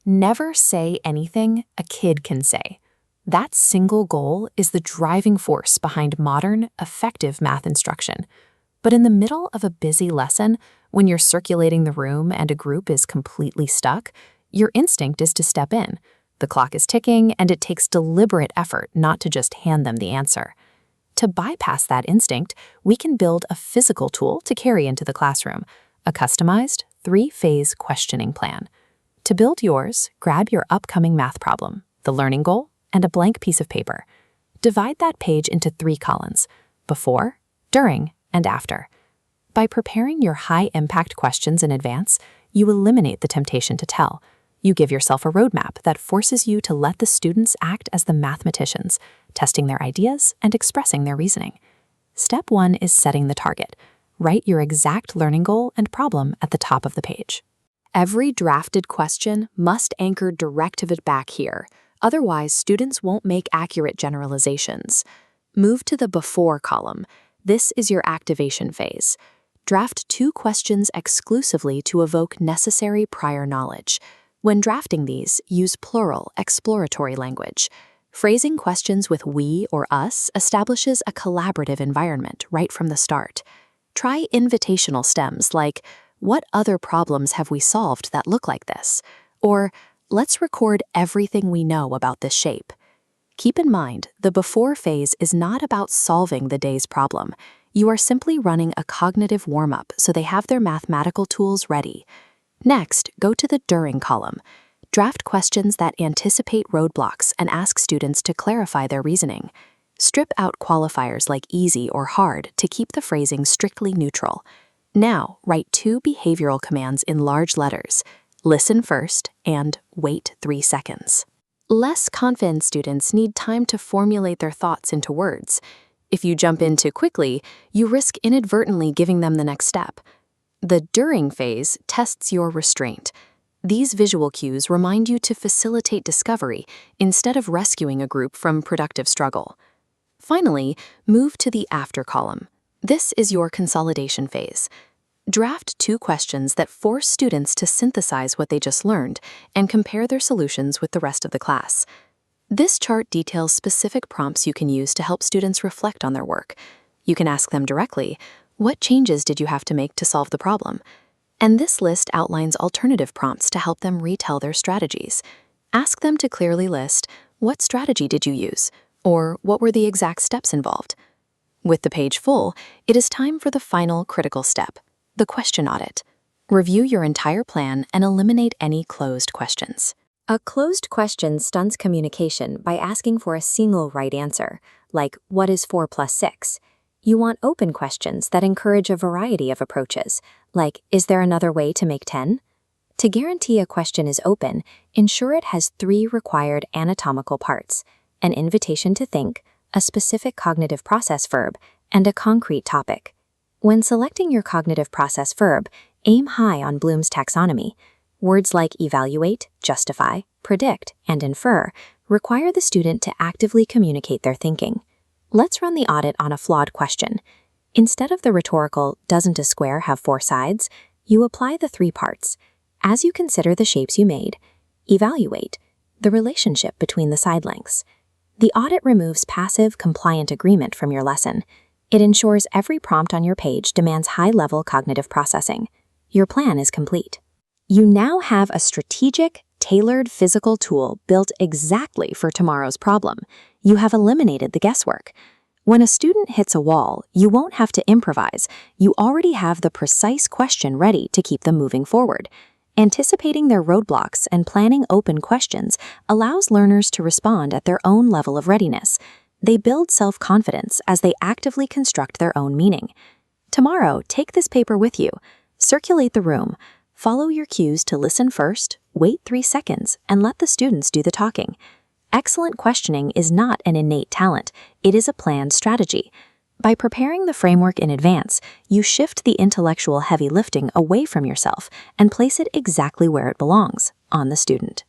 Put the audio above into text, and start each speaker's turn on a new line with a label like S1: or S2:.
S1: Never say anything a kid can say. That single goal is the driving force behind modern, effective math instruction. But in the middle of a busy lesson, when you're circulating the room and a group is completely stuck, your instinct is to step in. The clock is ticking, and it takes deliberate effort not to just hand them the answer. To bypass that instinct, we can build a physical tool to carry into the classroom, a customized 3-phase questioning plan. To build yours, grab your upcoming math problem, the learning goal, and a blank piece of paper. Divide that page into 3 columns: before, during, and after. By preparing your high-impact questions in advance, you eliminate the temptation to tell. You give yourself a roadmap that forces you to let the students act as the mathematicians, testing their ideas and expressing their reasoning. Step 1 is setting the target. Write your exact learning goal and problem at the top of the page. Every drafted question must anchor direct feedback here. Otherwise, students won't make accurate generalizations. Move to the before column. This is your activation phase. Draft 2 questions exclusively to evoke necessary prior knowledge. When drafting these, use plural, exploratory language. Phrasing questions with we or us establishes a collaborative environment right from the start. Try invitational stems like, "What other problems have we solved that look like this?" Or, "Let's record everything we know about this shape." Keep in mind, the before phase is not about solving the day's problem. You are simply running a cognitive warm-up so they have their mathematical tools ready. Next, go to the during column. Draft questions that anticipate roadblocks and ask students to clarify their reasoning. Strip out qualifiers like easy or hard to keep the phrasing strictly neutral. Now, write 2 behavioral commands in large letters: listen first and wait 3 seconds. Less confident students need time to formulate their thoughts into words. If you jump in too quickly, you risk inadvertently giving them the next step. The during phase tests your restraint. These visual cues remind you to facilitate discovery instead of rescuing a group from productive struggle. Finally, move to the after column. This is your consolidation phase. Draft 2 questions that force students to synthesize what they just learned and compare their solutions with the rest of the class. This chart details specific prompts you can use to help students reflect on their work. You can ask them directly, "What changes did you have to make to solve the problem?" And this list outlines alternative prompts to help them retell their strategies. Ask them to clearly list, "What strategy did you use?" or "What were the exact steps involved?" With the page full, it is time for the final critical step, the question audit. Review your entire plan and eliminate any closed questions. A closed question stunts communication by asking for a single right answer, like "What is 4 plus 6?" You want open questions that encourage a variety of approaches, like "Is there another way to make 10?" To guarantee a question is open, ensure it has 3 required anatomical parts: an invitation to think, a specific cognitive process verb, and a concrete topic. When selecting your cognitive process verb, aim high on Bloom's taxonomy. Words like evaluate, justify, predict, and infer require the student to actively communicate their thinking. Let's run the audit on a flawed question. Instead of the rhetorical "Doesn't a square have 4 sides?" you apply the 3 parts. As you consider the shapes you made, evaluate the relationship between the side lengths. The audit removes passive, compliant agreement from your lesson. It ensures every prompt on your page demands high-level cognitive processing. Your plan is complete. You now have a strategic, tailored physical tool built exactly for tomorrow's problem. You have eliminated the guesswork. When a student hits a wall, you won't have to improvise. You already have the precise question ready to keep them moving forward. Anticipating their roadblocks and planning open questions allows learners to respond at their own level of readiness. They build self-confidence as they actively construct their own meaning. Tomorrow, take this paper with you. Circulate the room. Follow your cues to listen first, wait 3 seconds, and let the students do the talking. Excellent questioning is not an innate talent. It is a planned strategy. By preparing the framework in advance, you shift the intellectual heavy lifting away from yourself and place it exactly where it belongs, on the student.